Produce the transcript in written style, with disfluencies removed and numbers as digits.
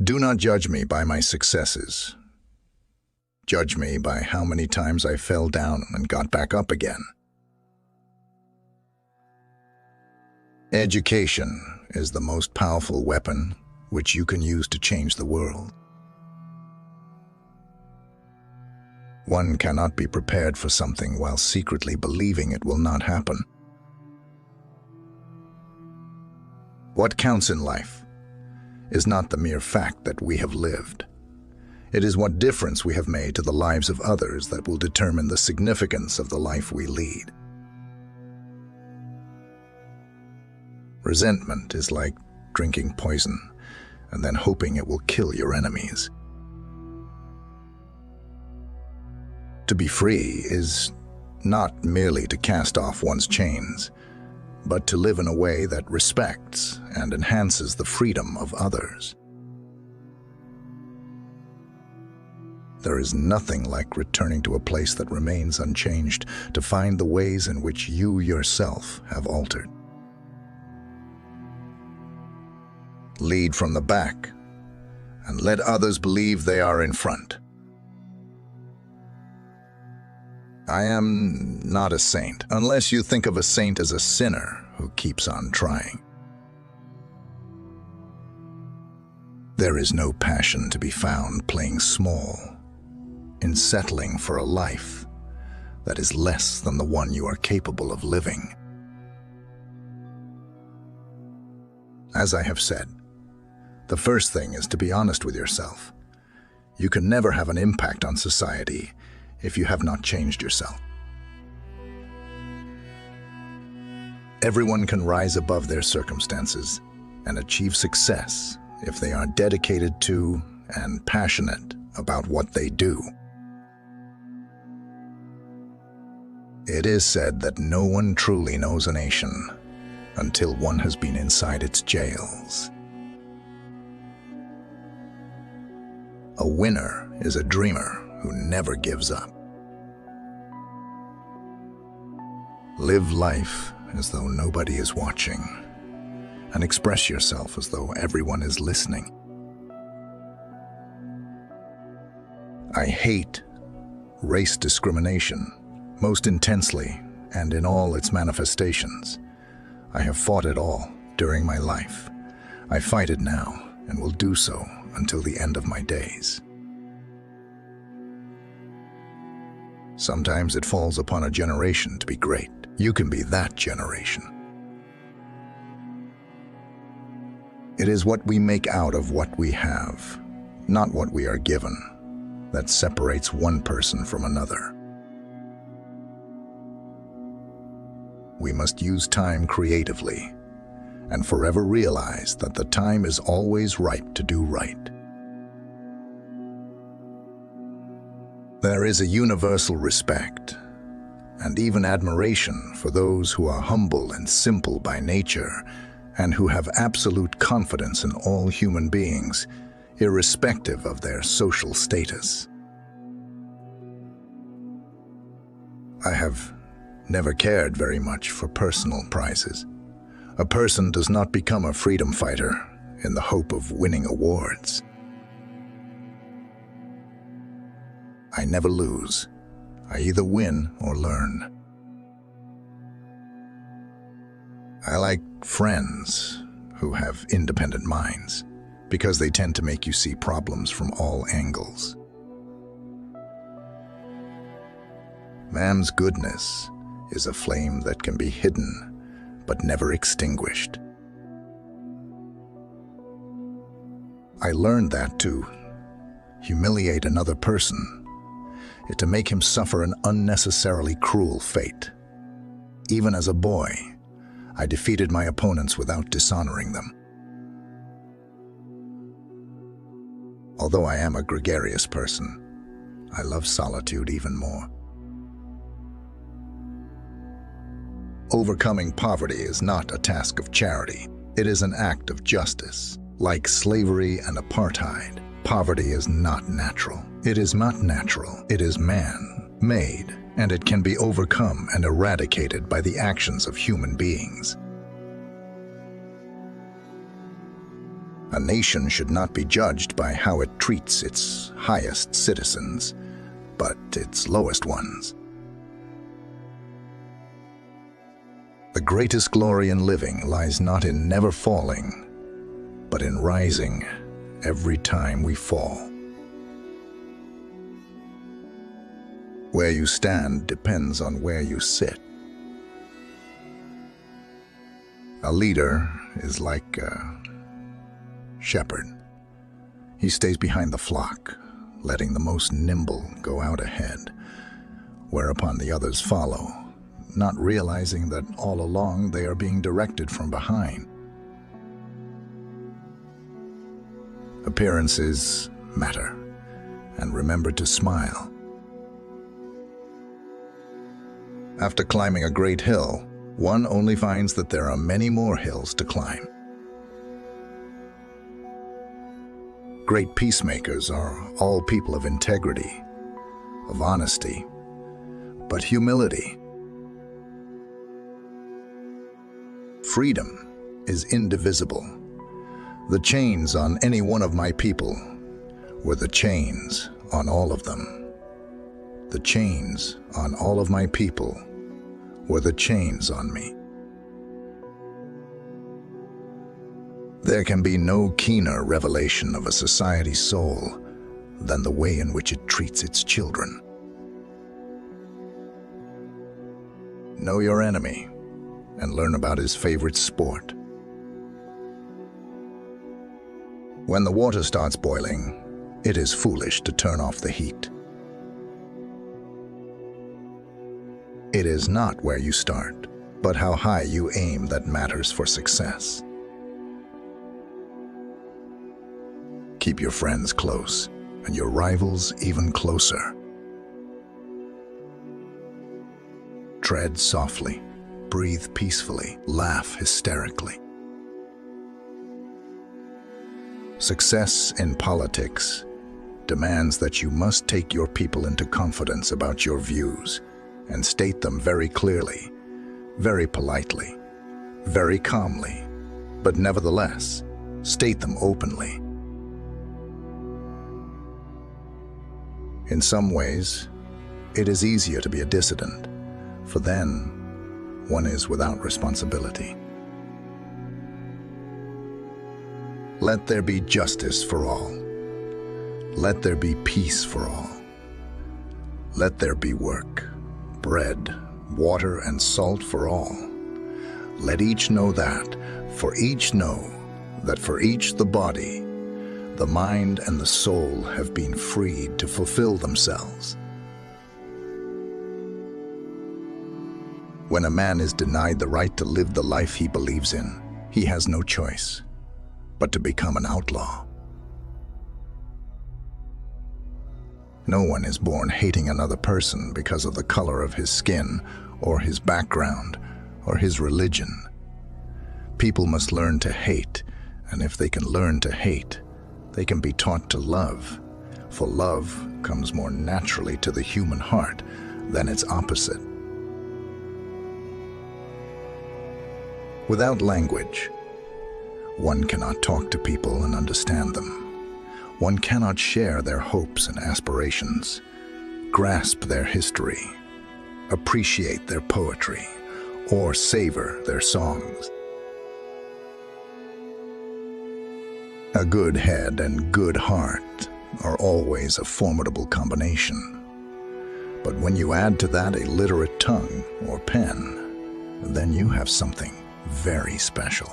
Do not judge me by my successes. Judge me by how many times I fell down and got back up again. Education is the most powerful weapon which you can use to change the world. One cannot be prepared for something while secretly believing it will not happen. What counts in life is not the mere fact that we have lived. It is what difference we have made to the lives of others that will determine the significance of the life we lead. Resentment is like drinking poison and then hoping it will kill your enemies. To be free is not merely to cast off one's chains, but to live in a way that respects and enhances the freedom of others. There is nothing like returning to a place that remains unchanged to find the ways in which you yourself have altered. Lead from the back and let others believe they are in front. I am not a saint, unless you think of a saint as a sinner who keeps on trying. There is no passion to be found playing small, in settling for a life that is less than the one you are capable of living. As I have said, the first thing is to be honest with yourself. You can never have an impact on society if you have not changed yourself. Everyone can rise above their circumstances and achieve success if they are dedicated to and passionate about what they do. It is said that no one truly knows a nation until one has been inside its jails. A winner is a dreamer who never gives up. Live life as though nobody is watching, and express yourself as though everyone is listening. I hate race discrimination most intensely and in all its manifestations. I have fought it all during my life. I fight it now and will do so until the end of my days. Sometimes it falls upon a generation to be great. You can be that generation. It is what we make out of what we have, not what we are given, that separates one person from another. We must use time creatively and forever realize that the time is always ripe to do right. There is a universal respect and even admiration for those who are humble and simple by nature and who have absolute confidence in all human beings, irrespective of their social status. I have never cared very much for personal prizes. A person does not become a freedom fighter in the hope of winning awards. I never lose. I either win or learn. I like friends who have independent minds because they tend to make you see problems from all angles. Man's goodness is a flame that can be hidden but never extinguished. I learned that to humiliate another person is to make him suffer an unnecessarily cruel fate. Even as a boy, I defeated my opponents without dishonoring them. Although I am a gregarious person, I love solitude even more. Overcoming poverty is not a task of charity. It is an act of justice. Like slavery and apartheid, poverty is not natural. It is not natural. It is man-made, and it can be overcome and eradicated by the actions of human beings. A nation should not be judged by how it treats its highest citizens, but its lowest ones. The greatest glory in living lies not in never falling, but in rising every time we fall. Where you stand depends on where you sit. A leader is like a shepherd. He stays behind the flock, letting the most nimble go out ahead, whereupon the others follow, not realizing that all along they are being directed from behind. Appearances matter, and remember to smile. After climbing a great hill, one only finds that there are many more hills to climb. Great peacemakers are all people of integrity, of honesty, but humility. Freedom is indivisible. The chains on any one of my people were the chains on all of them. The chains on all of my people were the chains on me. There can be no keener revelation of a society's soul than the way in which it treats its children. Know your enemy and learn about his favorite sport. When the water starts boiling, it is foolish to turn off the heat. It is not where you start, but how high you aim that matters for success. Keep your friends close and your rivals even closer. Tread softly, breathe peacefully, laugh hysterically. Success in politics demands that you must take your people into confidence about your views and state them very clearly, very politely, very calmly, but nevertheless, state them openly. In some ways, it is easier to be a dissident, for then one is without responsibility. Let there be justice for all. Let there be peace for all. Let there be work, bread, water, and salt for all. Let each know that, for each know that for each the body, the mind and the soul have been freed to fulfill themselves. When a man is denied the right to live the life he believes in, he has no choice but to become an outlaw. No one is born hating another person because of the color of his skin, or his background, or his religion. People must learn to hate, and if they can learn to hate, they can be taught to love, for love comes more naturally to the human heart than its opposite. Without language, one cannot talk to people and understand them. One cannot share their hopes and aspirations, grasp their history, appreciate their poetry, or savor their songs. A good head and good heart are always a formidable combination. But when you add to that a literate tongue or pen, then you have something very special.